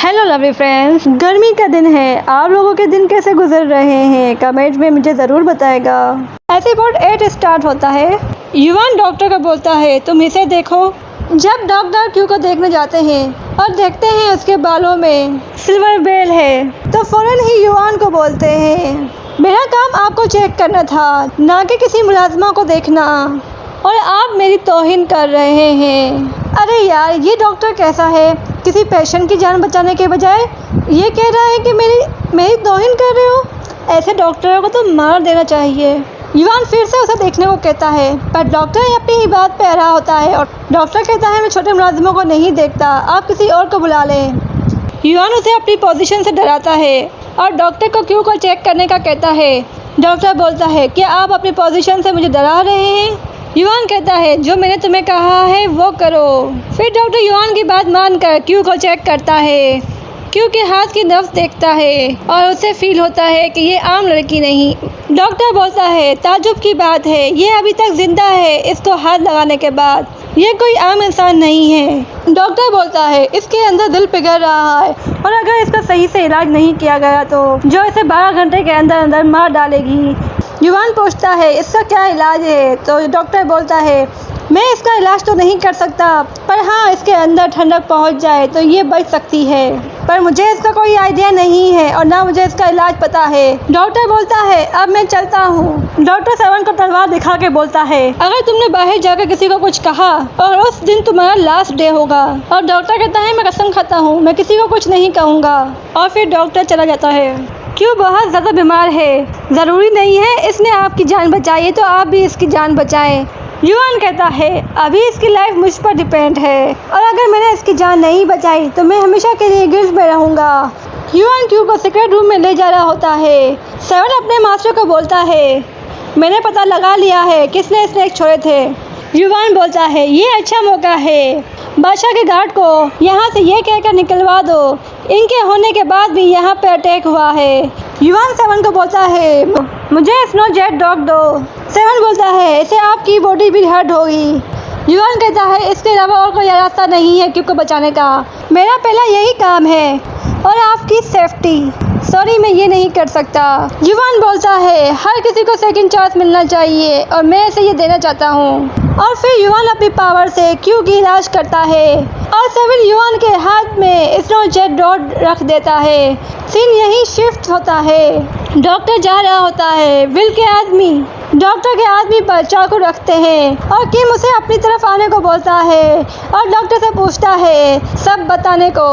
Hello lovely friends, गर्मी का दिन है। आप लोगों के दिन कैसे गुजर रहे हैं कमेंट में मुझे ज़रूर बताएगा। एपिसोड 8 स्टार्ट होता है। युवान डॉक्टर को बोलता है तुम इसे देखो। जब डॉक्टर क्यू को देखने जाते हैं और देखते हैं उसके बालों में सिल्वर बेल है तो फौरन ही युवान को बोलते हैं मेरा काम आपको चेक करना था, ना कि किसी मुलाजमा को देखना, और आप मेरी तौहीन कर रहे हैं। अरे यार, ये डॉक्टर कैसा है? किसी पेशेंट की जान बचाने के बजाय ये कह रहा है कि मेरी तौहीन कर रहे हो। ऐसे डॉक्टरों को तो मार देना चाहिए। युवान फिर से उसे देखने को कहता है पर डॉक्टर अपनी ही बात पे अड़ा होता है और डॉक्टर कहता है मैं छोटे मुलाजिमों को नहीं देखता, आप किसी और को बुला लें। युवान उसे अपनी पोजीशन से डराता है और डॉक्टर को क्यू को चेक करने का कहता है। डॉक्टर बोलता है क्या आप अपनी पोजीशन से मुझे डरा रहे हैं? युवान कहता है जो मैंने तुम्हें कहा है वो करो। फिर डॉक्टर युवान की बात मानकर क्यू को चेक करता है। क्यू के हाथ की नब्ज देखता है और उसे फील होता है कि ये आम लड़की नहीं। डॉक्टर बोलता है ताजुब की बात है, ये अभी तक जिंदा है। इसको हाथ लगाने के बाद ये कोई आम इंसान नहीं है। डॉक्टर बोलता है इसके अंदर दिल पिघल रहा है और अगर इसका सही से इलाज नहीं किया गया तो जो इसे 12 घंटे के अंदर अंदर मार डालेगी। युवान पूछता है इसका क्या इलाज है? तो डॉक्टर बोलता है मैं इसका इलाज तो नहीं कर सकता, पर हाँ इसके अंदर ठंडक पहुंच जाए तो ये बच सकती है, पर मुझे इसका कोई आइडिया नहीं है और ना मुझे इसका इलाज पता है। डॉक्टर बोलता है अब मैं चलता हूँ। डॉक्टर सेवन को तलवार दिखा के बोलता है अगर तुमने बाहर जाकर किसी को कुछ कहा और उस दिन तुम्हारा लास्ट डे होगा। और डॉक्टर कहता है मैं कसम खाता हूँ मैं किसी को कुछ नहीं कहूँगा। और फिर डॉक्टर चला जाता है। क्यों बहुत ज़्यादा बीमार है, ज़रूरी नहीं है इसने आपकी जान बचाई है तो आप भी इसकी जान बचाएं। युवान कहता है अभी इसकी लाइफ मुझ पर डिपेंड है और अगर मैंने इसकी जान नहीं बचाई तो मैं हमेशा के लिए गिल्ट में रहूँगा। युवान क्यू को सीक्रेट रूम में ले जा रहा होता है। सेवन अपने मास्टर को बोलता है मैंने पता लगा लिया है किसने स्नेक छोड़े थे। युवान बोलता है ये अच्छा मौका है, बादशाह के गार्ड को यहाँ से ये कहकर निकलवा दो इनके होने के बाद भी यहाँ पे अटैक हुआ है। युवान सेवन को बोलता है मुझे स्नो जेट डॉग दो। सेवन बोलता है इसे आपकी बॉडी भी हर्ट होगी। युवान कहता है इसके अलावा और कोई रास्ता नहीं है क्यू को बचाने का, मेरा पहला यही काम है और आपकी सेफ्टी। सॉरी मैं ये नहीं कर सकता। युवान बोलता है हर किसी को सेकंड चांस मिलना चाहिए और मैं इसे ये देना चाहता हूँ। और फिर युवान अपनी पावर से क्यू की इलाज करता है और सेवन युवान के हाथ में स्नो जेट डॉग रख देता है। सीन यही शिफ्ट होता है। डॉक्टर जा रहा होता है। विल के आदमी डॉक्टर के आदमी पर चाकू रखते हैं और किम उसे अपनी तरफ आने को बोलता है और डॉक्टर से पूछता है सब बताने को।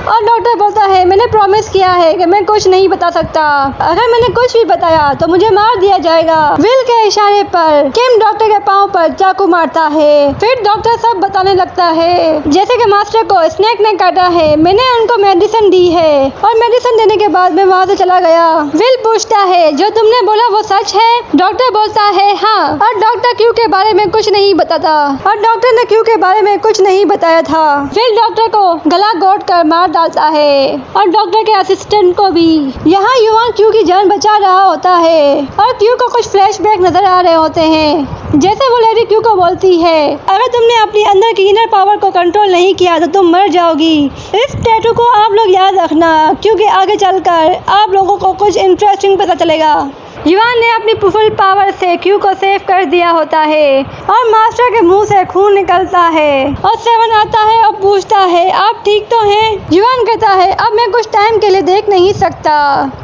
और डॉक्टर बोलता है मैंने प्रॉमिस किया है कि मैं कुछ नहीं बता सकता, अगर मैंने कुछ भी बताया तो मुझे मार दिया जाएगा। विल के इशारे पर किम डॉक्टर के पांव पर चाकू मारता है। फिर डॉक्टर सब बताने लगता है जैसे कि मास्टर को स्नेक ने काटा है, मैंने उनको मेडिसिन दी है और मेडिसिन देने के बाद मैं वहाँ से चला गया। विल पूछता है जो तुमने बोला वो सच है? डॉक्टर बोलता है हाँ। और डॉक्टर क्यू के बारे में कुछ नहीं बताता और डॉक्टर ने क्यू के बारे में कुछ नहीं बताया था। विल डॉक्टर को गला घोट कर मार डालता है और डॉक्टर के असिस्टेंट को भी। यहाँ युवान क्यू की जान बचा रहा होता है और क्यू को कुछ फ्लैशबैक नजर आ रहे होते हैं जैसे वो लेडी क्यू को बोलती है अगर तुमने अपनी अंदर की इनर पावर को कंट्रोल नहीं किया तो तुम मर जाओगी। इस टैटू को आप लोग याद रखना क्योंकि आगे चलकर आप लोगों को कुछ इंटरेस्टिंग पता चलेगा। युवान ने अपनी फुल पावर से क्यू को सेव कर दिया होता है और मास्टर के मुंह से खून निकलता है और सेवन आता है और पूछता है आप ठीक तो हैं? युवान कहता है अब मैं कुछ टाइम के लिए देख नहीं सकता।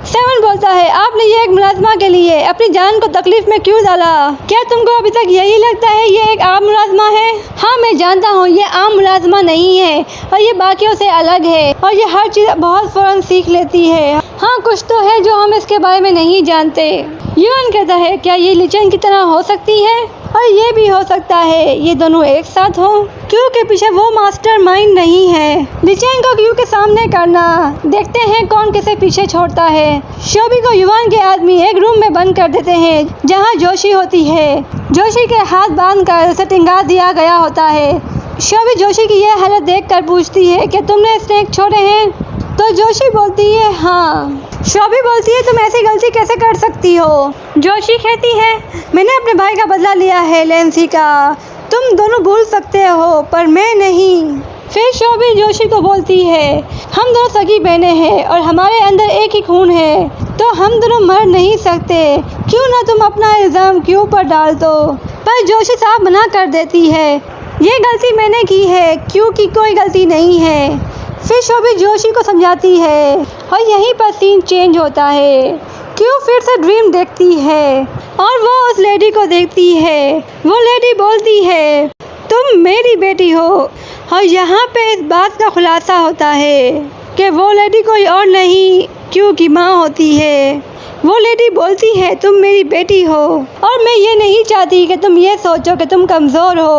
सेवन बोलता है आपने ये एक मुलाजमा के लिए अपनी जान को तकलीफ में क्यों डाला? क्या तुमको अभी तक यही लगता है ये एक आम मुलाजमा है? हाँ मैं जानता हूँ ये आम मुलाजमा नहीं है और ये बाकियों से अलग है और ये हर चीज बहुत फौरन सीख लेती है। हाँ कुछ तो है जो हम इसके बारे में नहीं जानते। युवान कहता है क्या ये लिचेन की तरह हो सकती है? और ये भी हो सकता है ये दोनों एक साथ हो। क्यू के पीछे वो मास्टर माइंड नहीं है। लिचेन को क्यू के सामने करना, देखते हैं कौन किसे पीछे छोड़ता है। शोबी को युवान के आदमी एक रूम में बंद कर देते हैं जहाँ जोशी होती है। जोशी के हाथ बांध कर उसे टिंगा दिया गया होता है। शोबी जोशी की यह हालत देख कर पूछती है कि तुमने स्नेक छोड़े हैं? तो जोशी बोलती है हाँ। शोबी बोलती है तुम ऐसी गलती कैसे कर सकती हो? जोशी कहती है मैंने अपने भाई का बदला लिया है लेंसी का, तुम दोनों भूल सकते हो पर मैं नहीं। फिर शोभी जोशी को बोलती है, हम दोनों सगी बहनें हैं और हमारे अंदर एक ही खून है, तो हम दोनों मर नहीं सकते। क्यों ना तुम अपना इल्ज़ाम क्यों पर डाल दो। पर जोशी साहब मना कर देती है, ये गलती मैंने की है क्योंकि कोई गलती नहीं है। फिर शोभी जोशी को समझाती है और यहीं पर सीन चेंज होता है। क्यों फिर से ड्रीम देखती है और वो उस लेडी को देखती है। वो लेडी बोलती है, तुम मेरी बेटी हो। और यहाँ पे इस बात का खुलासा होता है कि वो लेडी कोई और नहीं क्योंकि माँ होती है। वो लेडी बोलती है, तुम मेरी बेटी हो और मैं ये नहीं चाहती कि तुम ये सोचो कि तुम कमज़ोर हो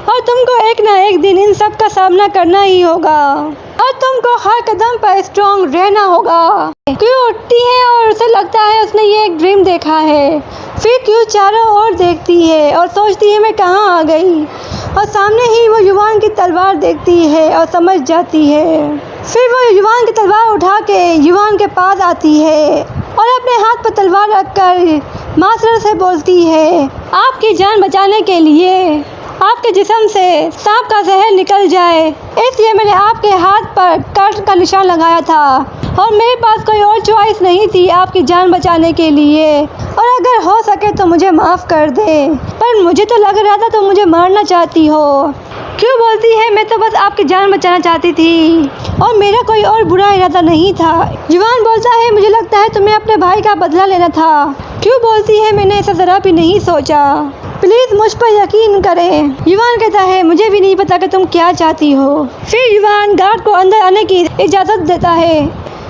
और तुमको एक ना एक दिन इन सब का सामना करना ही होगा और तुमको हर कदम पर स्ट्रॉन्ग रहना होगा। क्यों उठती है और उसे लगता है उसने ये एक ड्रीम देखा है। फिर क्यों चारों ओर देखती है और सोचती है मैं कहाँ आ गई, और सामने ही वो युवान की तलवार देखती है और समझ जाती है। फिर वो युवान की तलवार उठा के युवान के पास आती है और अपने हाथ पर तलवार रखकर मास्टर से बोलती है, आपकी जान बचाने के लिए आपके जिस्म से सांप का जहर निकल जाए, इसलिए मैंने आपके हाथ पर कट का निशान लगाया था और मेरे पास कोई और चॉइस नहीं थी आपकी जान बचाने के लिए। और अगर हो सके तो मुझे माफ़ कर दे, पर मुझे तो लग रहा था तुम मुझे मारना चाहती हो। क्यों बोलती है, मैं तो बस आपकी जान बचाना चाहती थी और मेरा कोई और बुरा इरादा नहीं था। युवान बोलता है, मुझे लगता है तुम्हें अपने भाई का बदला लेना था। क्यों बोलती है, मैंने ऐसा ज़रा भी नहीं सोचा, प्लीज़ मुझ पर यकीन करें। युवान कहता है, मुझे भी नहीं पता कि तुम क्या चाहती हो। फिर युवान गार्ड को अंदर आने की इजाज़त देता है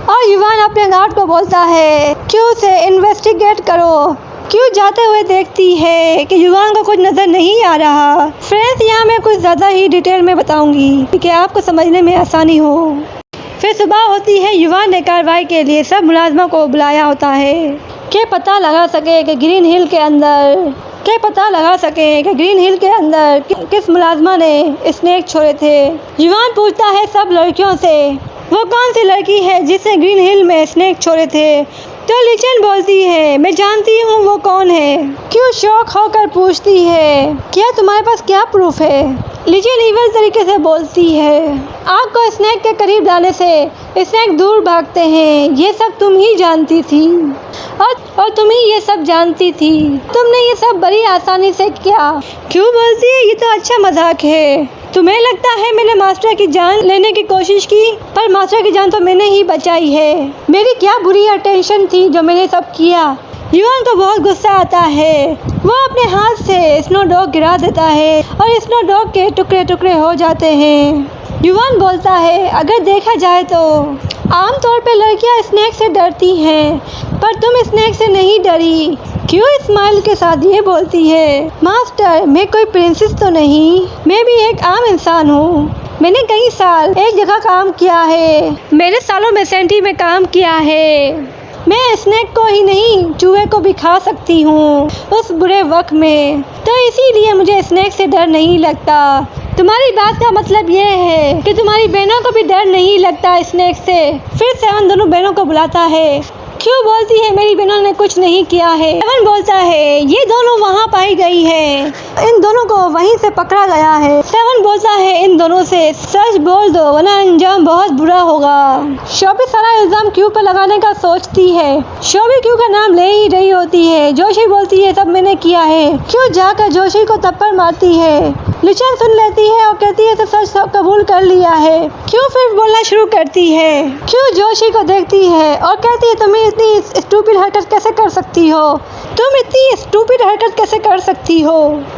और युवान अपने गार्ड को बोलता है, क्यों से इन्वेस्टिगेट करो। क्यों जाते हुए देखती है कि युवान को कुछ नज़र नहीं आ रहा। फ्रेंड्स, यहाँ मैं कुछ ज़्यादा ही डिटेल में बताऊंगी कि आपको समझने में आसानी हो। फिर सुबह होती है। युवान ने कार्रवाई के लिए सब मुलाजमों को बुलाया होता है कि पता लगा सके कि ग्रीन हिल के अंदर किस मुलाजमा ने स्नेक छोड़े थे। युवान पूछता है सब लड़कियों से, वो कौन सी लड़की है जिसने ग्रीन हिल में स्नेक छोड़े थे। तो लिचेन बोलती है, मैं जानती हूँ वो कौन है। क्यों शौक होकर पूछती है, क्या तुम्हारे पास क्या प्रूफ है। लिचेन ईवल तरीके से बोलती है, आपको स्नेक के करीब लाने से स्नेक दूर भागते हैं, ये सब तुम ही जानती थी और तुम ही ये सब जानती थी। तुमने ये सब बड़ी आसानी से किया। क्यों बोलती है, ये तो अच्छा मजाक है। तुम्हें लगता है मैंने मास्टर की जान लेने की कोशिश की, पर मास्टर की जान तो मैंने ही बचाई है। मेरी क्या बुरी अटेंशन थी जो मैंने सब किया। युवान को बहुत गुस्सा आता है। वो अपने हाथ से स्नो डॉग गिरा देता है और स्नो डॉग के टुकड़े टुकड़े हो जाते हैं। युवान बोलता है, अगर देखा जाए तो आमतौर पे लड़कियां स्नेक से डरती हैं, पर तुम स्नेक से नहीं डरी। क्यों स्माइल के साथ ये बोलती है, मास्टर मैं कोई प्रिंसेस तो नहीं, मैं भी एक आम इंसान हूँ। मैंने कई साल एक जगह काम किया है। मैंने सालों में सेंटी में काम किया है। मैं स्नेक को ही नहीं चूहे को भी खा सकती हूँ उस बुरे वक्त में, तो इसीलिए मुझे स्नेक से डर नहीं लगता। तुम्हारी बात का मतलब ये है कि तुम्हारी बहनों को भी डर नहीं लगता स्नेक से। फिर सेवन दोनों बहनों को बुलाता है। क्यों बोलती है, मेरी बहनों ने कुछ नहीं किया है। सेवन बोलता है, ये दोनों वहाँ पाई गई है, इन दोनों को वहीं से पकड़ा गया है। सेवन बोलता है, इन दोनों से सच बोल दो वरना अंजाम बहुत बुरा होगा। शोभी सारा इल्जाम क्यों पर लगाने का सोचती है। शोभी क्यों का नाम ले ही रही होती है। जोशी बोलती है, सब मैंने किया है। क्यों जाकर जोशी को थप्पड़ मारती है। लिचन सुन लेती है और कहती है, तो सच कबूल कर लिया है। क्यों फिर बोलना शुरू करती है। क्यों जोशी को देखती है और कहती है, तुम्हें इतनी स्टूपिड हरकत कैसे कर सकती हो। तुम इतनी स्टूपिड हरकत कैसे कर सकती हो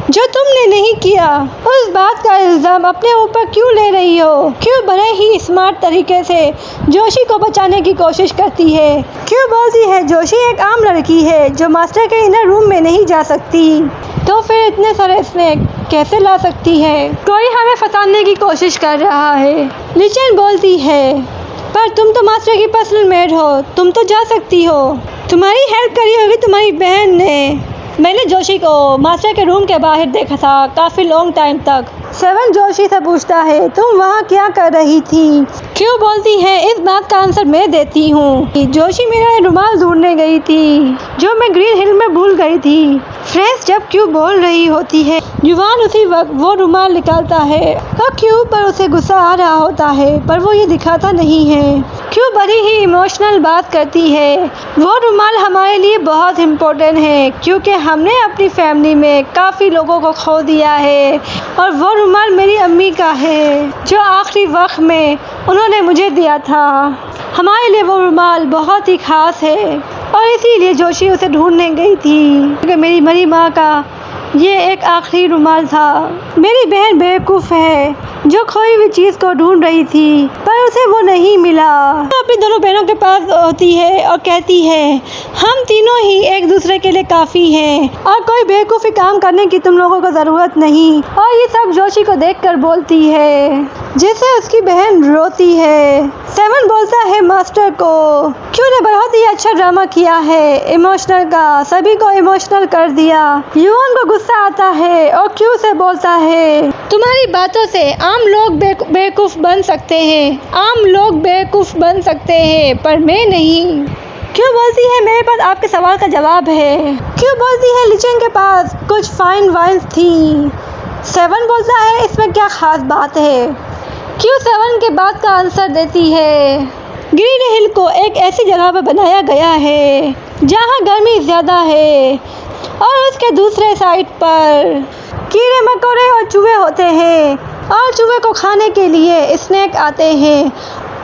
जो तुमने नहीं किया। उस बात का इल्जाम अपने ऊपर क्यों ले रही हो। क्यों बड़े ही स्मार्ट तरीके से जोशी को बचाने की कोशिश करती है। क्यों बोलती है, जोशी एक आम लड़की है जो मास्टर के इनर रूम में नहीं जा सकती, तो फिर इतने सारे स्नेक कैसे ला सकती है। कोई हमें फंसाने की कोशिश कर रहा है। लिचेन बोलती है, पर तुम तो मास्टर की पर्सनल मेड हो, तुम तो जा सकती हो। तुम्हारी हेल्प करी होगी तुम्हारी बहन ने। मैंने जोशी को मास्टर के रूम के बाहर देखा था काफ़ी लॉन्ग टाइम तक। सेवन जोशी से पूछता है, तुम वहाँ क्या कर रही थी। क्यों बोलती है, इस बात का आंसर मैं देती हूँ। जोशी मेरा रुमाल ढूंढने गई थी जो मैं ग्रीन हिल में भूल गई थी। फ्रेंड्स जब क्यू बोल रही होती है, युवान उसी वक्त वो रुमाल निकालता है और क्यू पर उसे गुस्सा आ रहा होता है, पर वो ये दिखाता नहीं है। क्यू बड़ी ही इमोशनल बात करती है। वो रुमाल हमारे लिए बहुत इम्पोर्टेंट है क्योंकि हमने अपनी फैमिली में काफ़ी लोगों को खो दिया है और वो रुमाल मेरी अम्मी का है जो आखिरी वक्त में उन्होंने मुझे दिया था। हमारे लिए वो रुमाल बहुत ही ख़ास है और इसीलिए जोशी उसे ढूंढने गई थी क्योंकि मेरी मरी माँ का ये एक आखिरी रुमाल था। मेरी बहन बेवकूफ़ है जो खोई हुई चीज़ को ढूंढ रही थी पर उसे वो नहीं मिला। तो अपनी दोनों बहनों के पास होती है और कहती है हम तीनों ही एक दूसरे के लिए काफ़ी हैं और कोई बेवकूफ़ी काम करने की तुम लोगों को ज़रूरत नहीं। और ये सब जोशी को देखकर बोलती है जिससे उसकी बहन रोती है। सेवन बोलता है मास्टर को क्यों ने बहुत ही अच्छा ड्रामा किया है इमोशनल का, सभी को इमोशनल कर दिया। युवान को गुस्सा आता है और क्यों से बोलता है तुम्हारी बातों से आम लोग बेवकूफ़ बन सकते हैं, आम लोग बेवकूफ़ बन सकते हैं पर मैं नहीं। क्यों बोलती है मेरे पास आपके सवाल का जवाब है। क्यों बोलती है लिचेन के पास कुछ फाइन वाइन्स थी। सेवन बोलता है इसमें क्या ख़ास बात है। क्यों सेवन के बाद का आंसर देती है ग्रीन हिल को एक ऐसी जगह पर बनाया गया है जहाँ गर्मी ज़्यादा है और उसके दूसरे साइड पर कीड़े मकोड़े और चूहे होते हैं और चूहे को खाने के लिए स्नेक आते हैं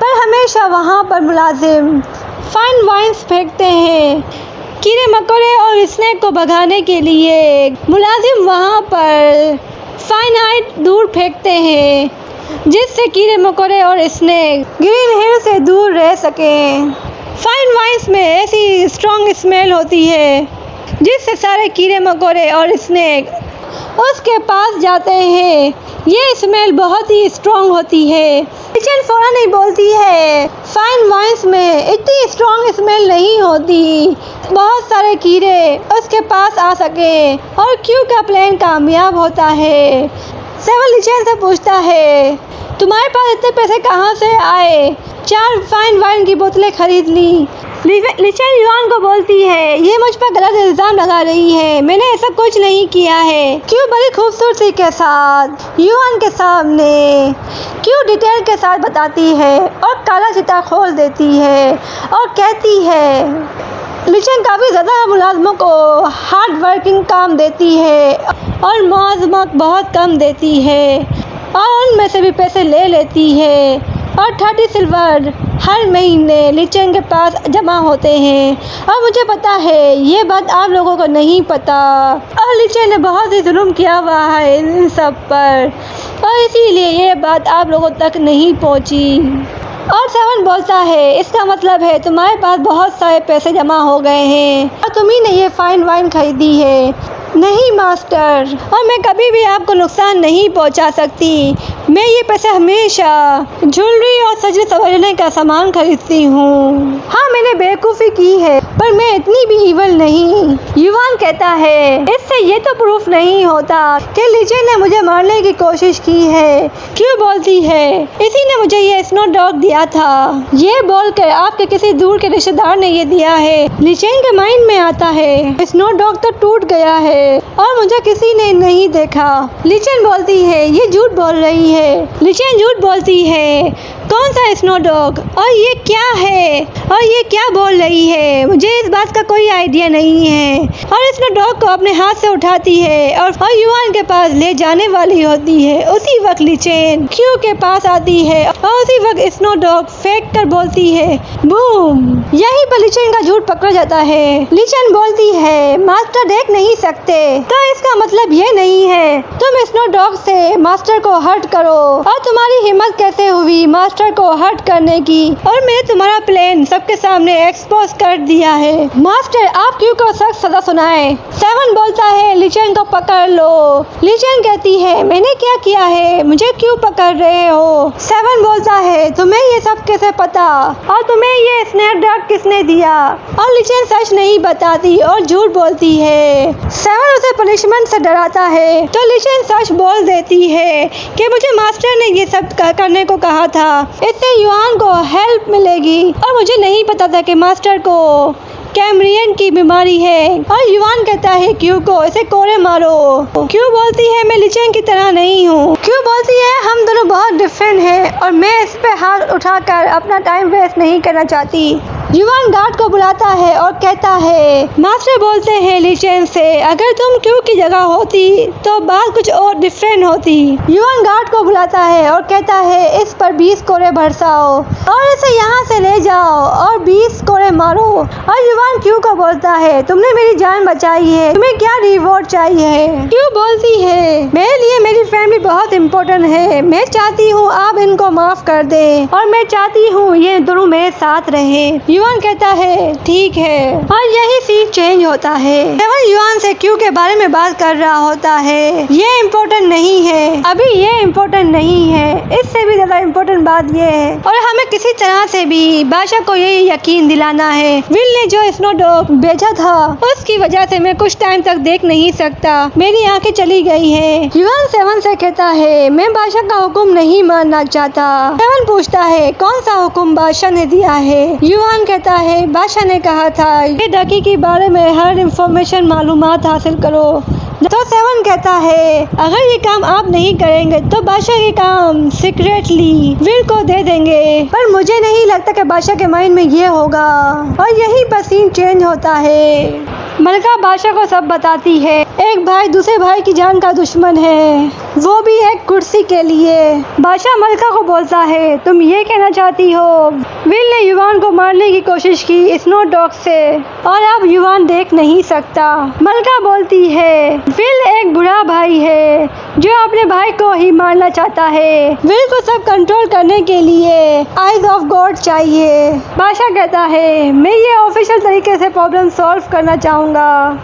पर हमेशा वहाँ पर मुलाजिम फाइन वाइन्स फेंकते हैं। कीड़े मकोड़े और स्नेक को भगाने के लिए मुलाजिम वहाँ पर फाइनाइट दूर फेंकते हैं जिससे कीड़े मकोड़े और स्नेक ग्रीन हिल से दूर रह सकें। फाइन वाइन्स में ऐसी स्ट्रॉन्ग स्मेल होती है जिससे सारे कीड़े मकोड़े और स्नेक उसके पास जाते हैं। ये स्मेल बहुत ही स्ट्रॉन्ग होती है। लिचेन फौरन ही बोलती है फाइन वाइन्स में इतनी स्ट्रॉन्ग स्मेल नहीं होती, बहुत सारे कीड़े उसके पास आ सके और क्यू का प्लान कामयाब होता है। सेवन लिचेन से पूछता है तुम्हारे पास इतने पैसे कहाँ से आए, 4 फाइन वाइन की बोतलें खरीद ली। लिचेन युवान को बोलती है ये मुझ पर गलत इल्ज़ाम लगा रही है, मैंने ऐसा कुछ नहीं किया है। क्यों बड़ी खूबसूरती के साथ युवान के सामने क्यों डिटेल के साथ बताती है और काला चिट्ठा खोल देती है और कहती है लिचेन काफ़ी ज़्यादा मुलाजमों को हार्ड वर्किंग काम देती है और मुआवज़त बहुत कम देती है और उनमें से भी पैसे ले लेती है और 30 सिल्वर हर महीने लिचेन के पास जमा होते हैं और मुझे पता है ये बात आप लोगों को नहीं पता और लिचेन ने बहुत ही जुल्म किया हुआ है इन सब पर और इसीलिए ये बात आप लोगों तक नहीं पहुंची। और सेवन बोलता है इसका मतलब है तुम्हारे पास बहुत सारे पैसे जमा हो गए हैं और तुम्ही ने ये फाइन वाइन खरीदी है। नहीं मास्टर, और मैं कभी भी आपको नुकसान नहीं पहुंचा सकती। मैं ये पैसे हमेशा ज्वेलरी और सजने संवरने का सामान खरीदती हूँ। हाँ मैंने बेवकूफ़ी की है पर मैं इतनी भी ईवल नहीं। युवान कहता है इससे ये तो प्रूफ नहीं होता कि लिचेन ने मुझे मारने की कोशिश की है। क्यों बोलती है इसी ने मुझे ये स्नो डॉग दिया था, ये बोलकर आपके किसी दूर के रिश्तेदार ने ये दिया है। लिचेन के माइंड में आता है स्नो डॉग तो टूट गया है और मुझे किसी ने नहीं देखा। लिचेन बोलती है ये झूठ बोल रही है। लिचेन झूठ बोलती है कौन सा स्नो डॉग और ये क्या है और ये क्या बोल रही है, मुझे इस बात का कोई आइडिया नहीं है। और स्नो डॉग को अपने हाथ से उठाती है और युवान के पास ले जाने वाली होती है। उसी वक्त लिचेन क्यू के पास आती है और उसी वक्त स्नो डॉग फेंक कर बोलती है बूम। यहीं पर लिचेन का झूठ पकड़ा जाता है। लिचेन बोलती है मास्टर देख नहीं सकते तो इसका मतलब ये नहीं है तुम स्नो डॉग से मास्टर को हर्ट करो और तुम्हारी हिम्मत कैसे हुई मास्टर को हर्ट करने की और मैंने तुम्हारा प्लान सबके सामने एक्सपोज कर दिया है। मास्टर आप क्यों को सख्त सजा सुनाए। सेवन बोलता है लिचेन को पकड़ लो। लिचेन कहती है मैंने क्या किया है, मुझे क्यों पकड़ रहे हो। सेवन बोलता है तुम्हें ये सब कैसे पता और तुम्हें ये स्नैप ड्रग किसने दिया। और लिचेन सच नहीं बताती और झूठ बोलती है। सेवन उसे पनिशमेंट से डराता है तो लिचेन सच बोल देती है कि मुझे मास्टर ने ये सब करने को कहा था, इससे युवान को हेल्प मिलेगी और मुझे नहीं पता था कि मास्टर को कैमरियन की बीमारी है। और युवान कहता है क्यू को इसे कोड़े मारो। क्यू बोलती है मैं लिचेन की तरह नहीं हूँ। क्यू बोलती है हम दोनों बहुत डिफरेंट हैं और मैं इस पे हाथ उठाकर अपना टाइम वेस्ट नहीं करना चाहती। युवान गार्ड को बुलाता है और कहता है मास्टर बोलते हैं लिचेन से अगर तुम क्यू की जगह होती तो बात कुछ और डिफरेंट होती। युवान गार्ड को बुलाता है और कहता है इस पर 20 कोड़े बरसाओ और इसे यहाँ से ले जाओ और 20 कोड़े मारो। और युवान क्यू को बोलता है तुमने मेरी जान बचाई है, तुम्हें क्या रिवॉर्ड चाहिए। क्यू बोलती है मेरे लिए मेरी फैमिली बहुत इम्पोर्टेंट है, मैं चाहती हूँ आप इनको माफ कर दे और मैं चाहती हूँ ये दोनों मेरे साथ रहे। युवान कहता है ठीक है और यही सीन चेंज होता है। सेवन युवान से क्यू के बारे में बात कर रहा होता है ये इम्पोर्टेंट नहीं है, अभी ये इम्पोर्टेंट नहीं है, इससे भी ज्यादा इम्पोर्टेंट बात ये है और हमें किसी तरह से भी बादशाह को ये यकीन दिलाना है विल ने जो स्नो डॉग भेजा था उसकी वजह से मैं कुछ टाइम तक देख नहीं सकता, मेरी आंखें चली गई है। युवान सेवन से कहता है मैं बादशाह का हुक्म नहीं मानना चाहता। सेवन पूछता है कौन सा हुक्म बादशाह ने दिया है। युवान कहता है बादशाह ने कहा था ये डकी के बारे में हर इंफॉर्मेशन मालूमात हासिल करो। तो सेवन कहता है अगर ये काम आप नहीं करेंगे तो बादशाह ये काम सीक्रेटली विल को दे देंगे, पर मुझे नहीं लगता कि बादशाह के माइंड में ये होगा। और यही पर सीन चेंज होता है। मलका बादशाह को सब बताती है एक भाई दूसरे भाई की जान का दुश्मन है, वो भी एक कुर्सी के लिए। बादशाह मलका को बोलता है तुम ये कहना चाहती हो विल ने युवान को मारने की कोशिश की स्नो डॉग से और अब युवान देख नहीं सकता। मलका बोलती है विल एक बुरा भाई है जो अपने भाई को ही मारना चाहता है, विल को सब कंट्रोल करने के लिए आइज ऑफ गॉड चाहिए। बादशाह कहता है मैं ये ऑफिशियल तरीके से प्रॉब्लम सॉल्व करना चाहूँगा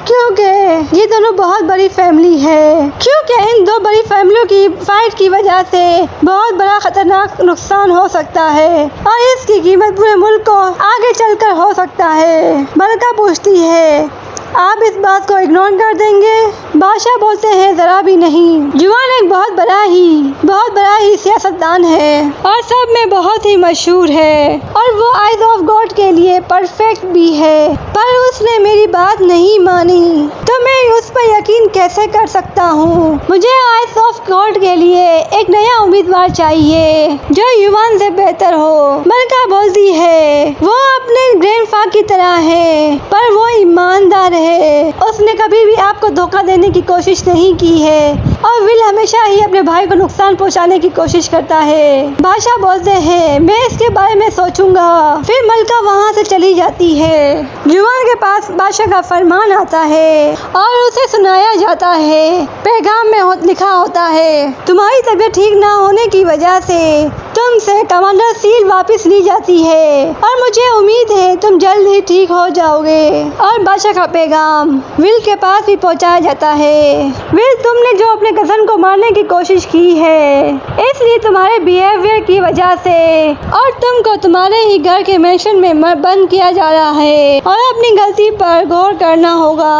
क्योंकि ये दोनों बहुत बड़ी फैमिली है, क्योंकि इन दो बड़ी फैमिलियों की फाइट की वजह से बहुत बड़ा खतरनाक नुकसान हो सकता है और इसकी कीमत पूरे मुल्क को आगे चलकर हो सकता है। मलका पूछती है आप इस बात को इग्नोर कर देंगे। बादशाह बोलते हैं जरा भी नहीं, युवान एक बहुत बड़ा ही सियासतदान है और सब में बहुत ही मशहूर है और वो आइज ऑफ गॉड के लिए परफेक्ट भी है, पर उसने मेरी बात नहीं मानी तो मैं उस पर यकीन कैसे कर सकता हूँ। मुझे आइज ऑफ गॉड के लिए एक नया उम्मीदवार चाहिए जो युवान से बेहतर हो। मलका बोलती है वो अपने ग्रैंडफा की तरह है पर वो ईमानदार है, उसने कभी भी आपको धोखा देने की कोशिश नहीं की है और विल हमेशा ही अपने भाई को नुकसान पहुंचाने की कोशिश करता है। बादशाह बोलते हैं मैं इसके बारे में सोचूंगा। फिर मलका वहां से चली जाती है। युवान के पास बादशाह का फरमान आता है और उसे सुनाया जाता है। पैगाम में लिखा होता है तुम्हारी तबीयत ठीक ना होने की वजह से तुमसे कमांडर सील वापस ली जाती है और मुझे उम्मीद है तुम जल्द ही ठीक हो जाओगे। और बादशाह का पैगाम विल के पास भी पहुंचाया जाता है। विल तुमने जो अपने कजन को मारने की कोशिश की है इसलिए तुम्हारे बिहेवियर की वजह से और तुमको तुम्हारे ही घर के मेंशन में बंद किया जा रहा है और अपनी गलती पर गौर करना होगा।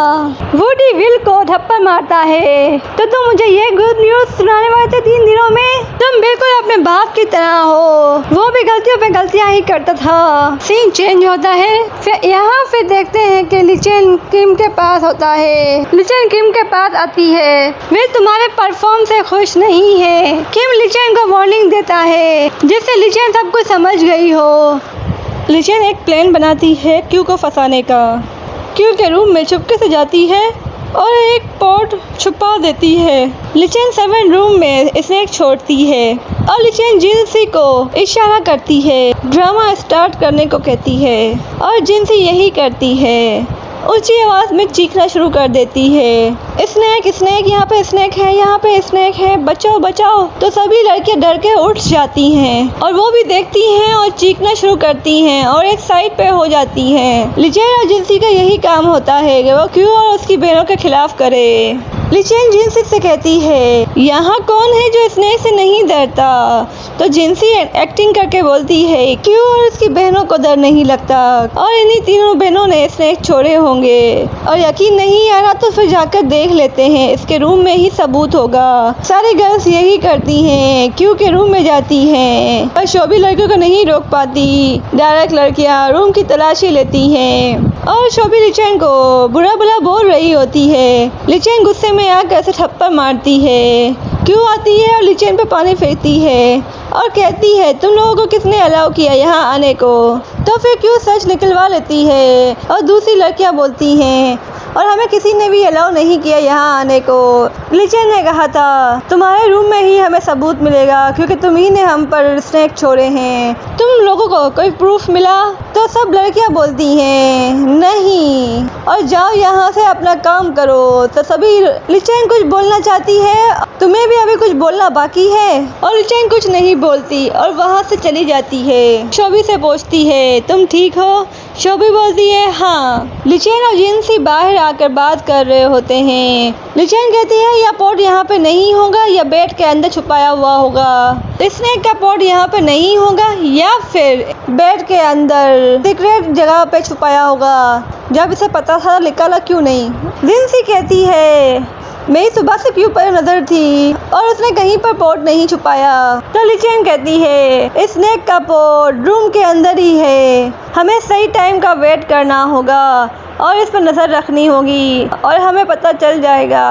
वुडी विल को थप्पड़ मारता है तो तुम मुझे ये गुड न्यूज सुनाने वाले थे 3 दिनों में, तुम बिल्कुल अपने बाप की तरह हो, वो भी गलतियों पे गलतियां ही करता था। सीन चेंज होता है। फिर यहाँ फिर देखते हैं कि लिचेन किम के पास होता है। लिचेन किम के पास आती है, वे तुम्हारे परफॉर्म से खुश नहीं है। किम लिचेन को वार्निंग देता है जिससे लिचेन सब कुछ समझ गई हो। लिचेन एक प्लान बनाती है क्यू को फंसाने का। क्यू के रूम में चुपके से जाती है और एक पॉट छुपा देती है। लिचेन 7 रूम में स्नैक छोड़ती है और लिचेन जिनसी को इशारा करती है, ड्रामा स्टार्ट करने को कहती है और जिनसी यही करती है। ऊंची आवाज में चीखना शुरू कर देती है स्नैक स्नैक, यहाँ पे स्नैक है, यहाँ पे स्नैक है, बचाओ बचाओ। तो सभी लड़के डर के उठ जाती हैं और वो भी देखती हैं और चीखना शुरू करती हैं और एक साइड पे हो जाती हैं। लिचेन और जिनसी का यही काम होता है कि वो क्यू और उसकी बहनों के खिलाफ करे। लिचेन जिनसी से कहती है, यहाँ कौन है जो स्नेक से नहीं डरता? तो जिनसी एक्टिंग करके बोलती है, क्यों और उसकी बहनों को डर नहीं लगता और इन्हीं तीनों बहनों ने स्नेक छोड़े होंगे। और यकीन नहीं आ रहा तो फिर जाकर देख लेते हैं, इसके रूम में ही सबूत होगा। सारी गर्ल्स यही करती हैं, क्यों के रूम में जाती हैं और शोभी लड़कियों को नहीं रोक पाती। डायरेक्ट लड़कियां रूम की तलाशी लेती हैं और शोभी लिचेन को बुरा भला बोल रही होती है। लिचेन गुस्से में आकर ऐसे थप्पड़ मारती है, क्यों आती है और लिचेन पे पानी फेंकती है और कहती है, तुम लोगों को किसने अलाउ किया यहाँ आने को? तो फिर क्यों सच निकलवा लेती है और दूसरी लड़कियां बोलती हैं, और हमें किसी ने भी अलाउ नहीं किया यहाँ आने को। लिचेन ने कहा था, तुम्हारे रूम में ही हमें सबूत मिलेगा क्योंकि तुम ही ने हम पर स्नेक छोड़े हैं। तुम लोगों को कोई प्रूफ मिला? तो सब लड़कियां बोलती हैं, नहीं, और जाओ यहाँ से अपना काम करो। तो सभी लिचेन कुछ बोलना चाहती है, तुम्हें भी अभी कुछ बोलना बाकी है? और लिचेन कुछ नहीं बोलती और वहाँ से चली जाती है। शोभी से पूछती है, तुम ठीक हो? शोभी बोलती है, हाँ। लिचेन और जिनसी बाहर आकर बात कर रहे होते हैं। लिचेन कहती है, यह पोर्ट यहाँ पे नहीं होगा, या बेड के अंदर छुपाया हुआ होगा। स्नेक का पोर्ट यहाँ पे नहीं होगा, या फिर बेड के अंदर सीक्रेट जगह पे छुपाया होगा। जब इसे पता था निकाला क्यों नहीं? जिनसी कहती है, मेरी सुबह से क्यों पर नजर थी और उसने कहीं पर पोर्ट नहीं छुपाया। तो लिचेन कहती है, स्नेक का पोर्ट रूम के अंदर ही है, हमें सही टाइम का वेट करना होगा और इस पर नजर रखनी होगी और हमें पता चल जाएगा।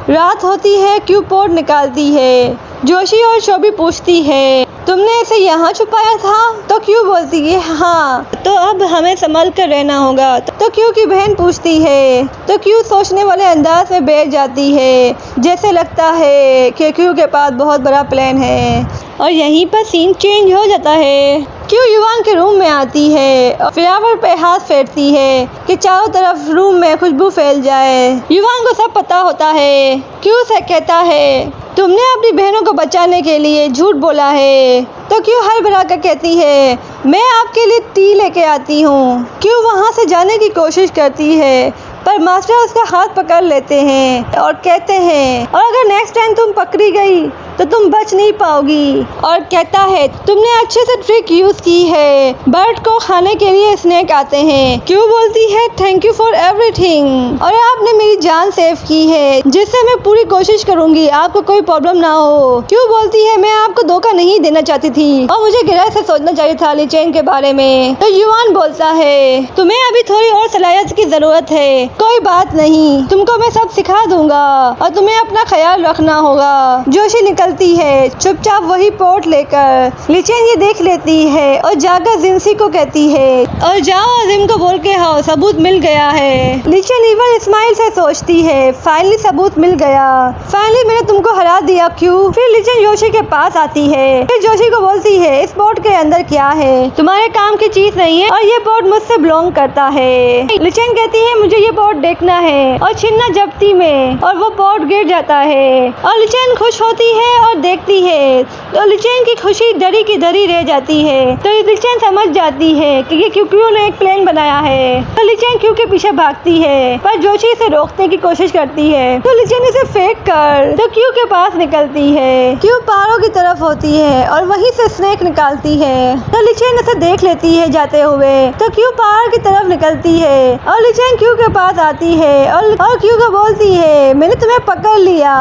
रात होती है, क्यों पोर्ट निकालती है। जोशी और शोभी पूछती है, तुमने इसे यहाँ छुपाया था? तो क्यों बोलती है, हाँ। तो अब हमें संभल कर रहना होगा। तो क्यों की बहन पूछती है, तो क्यों सोचने वाले अंदाज में बैठ जाती है, जैसे लगता है कि क्यों के पास बहुत बड़ा प्लान है। और यहीं पर सीन चेंज हो जाता है। क्यों युवान के रूम में आती है और फ्लावर पे हाथ फेरती है कि चारों तरफ रूम में खुशबू फैल जाए। युवान को सब पता होता है। क्यों से कहता है, तुमने अपनी बहनों को बचाने के लिए झूठ बोला है। तो क्यों हर भरा कर कहती है, मैं आपके लिए टी लेके आती हूँ। क्यों वहाँ से जाने की कोशिश करती है, पर मास्टर उसका हाथ पकड़ लेते हैं और कहते हैं, और अगर नेक्स्ट टाइम तुम पकड़ी गई तो तुम बच नहीं पाओगी। और कहता है, तुमने अच्छे से ट्रिक यूज की है, बर्ड को खाने के लिए स्नेक आते हैं। क्यों बोलती है, थैंक यू फॉर एवरीथिंग, और आपने मेरी जान सेव की है, जिससे मैं पूरी कोशिश करूंगी आपको कोई प्रॉब्लम ना हो। क्यों बोलती है, मैं आपको धोखा नहीं देना चाहती थी और मुझे गहराई से सोचना चाहिए था लिचेन के बारे में। तो युवान बोलता है, तुम्हें अभी थोड़ी और सलाहियत की जरूरत है। कोई बात नहीं, तुमको मैं सब सिखा दूंगा और तुम्हें अपना ख्याल रखना होगा। जोशी निकलती है चुपचाप वही पोर्ट लेकर। लिचेन ये देख लेती है और जाकर जिनसी को कहती है, और जाओ अजीम को बोल के आओ, सबूत मिल गया है। लिचेन इवन स्माइल से सोचती है, फाइनली सबूत मिल गया, फाइनली मैंने तुमको हरा दिया। क्यों? फिर लिचेन जोशी के पास आती है। फिर जोशी को बोलती है, इस पोर्ट के अंदर क्या है, तुम्हारे काम की चीज नहीं है और ये पोर्ट मुझसे बिलोंग करता है। लिचेन कहती है, मुझे ये पोर्ट देखना है और छीनना जब्ती में, और वो पोर्ट गिर जाता है और लिचेन खुश होती है और देखती है तो लिचेन की खुशी डरी की डरी रह जाती है। तो लिचेन समझ जाती है कि ये क्यू ने एक प्लान बनाया है। तो लिचेन क्यू के पीछे भागती है पर जोशी इसे रोकने की कोशिश करती है। तो लिचेन इसे फेंक कर तो क्यू के पास निकलती है। क्यू पहाड़ों की तरफ होती है और वहीं से स्नेक निकालती है। तो लिचेन इसे देख लेती है जाते हुए। तो क्यू पहाड़ की तरफ निकलती है और लिचेन क्यू के पास आती है और क्यू को बोलती है, मैंने तुम्हें पकड़ लिया।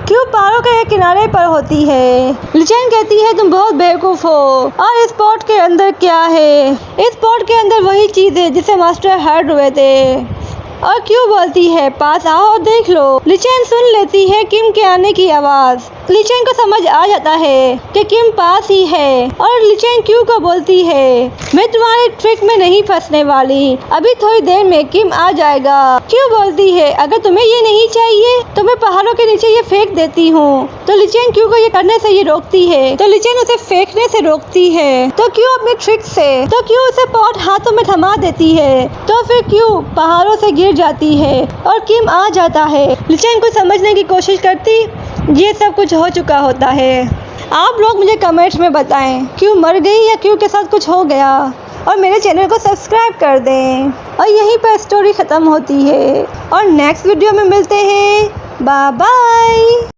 क्यू पहाड़ों के किनारे पर होती है। लिचेन कहती है, तुम बहुत बेवकूफ हो और इस पोर्ट के अंदर क्या है? इस पोर्ट के अंदर वही चीज है जिसे मास्टर हर्ट हुए थे। और क्यों बोलती है, पास आओ और देख लो। लिचेन सुन लेती है किम के आने की आवाज। लिचेन को समझ आ जाता है कि किम पास ही है और लिचेन क्यू को बोलती है, मैं तुम्हारे ट्रिक में नहीं फंसने वाली, अभी थोड़ी देर में किम आ जाएगा। क्यू बोलती है, अगर तुम्हें ये नहीं चाहिए तो मैं पहाड़ों के नीचे ये फेंक देती हूँ। तो लिचेन क्यू को ये करने से ये रोकती है। तो लिचेन उसे फेंकने से रोकती है। तो क्यू अपने ट्रिक से तो क्यू उसे पॉट हाथों में थमा देती है। तो फिर क्यू पहाड़ों से गिर जाती है और किम आ जाता है। लिचेन को समझने की कोशिश करती, ये सब कुछ हो चुका होता है। आप लोग मुझे कमेंट्स में बताएं, क्यों मर गई या क्यों के साथ कुछ हो गया, और मेरे चैनल को सब्सक्राइब कर दें। और यहीं पर स्टोरी ख़त्म होती है और नेक्स्ट वीडियो में मिलते हैं। Bye bye.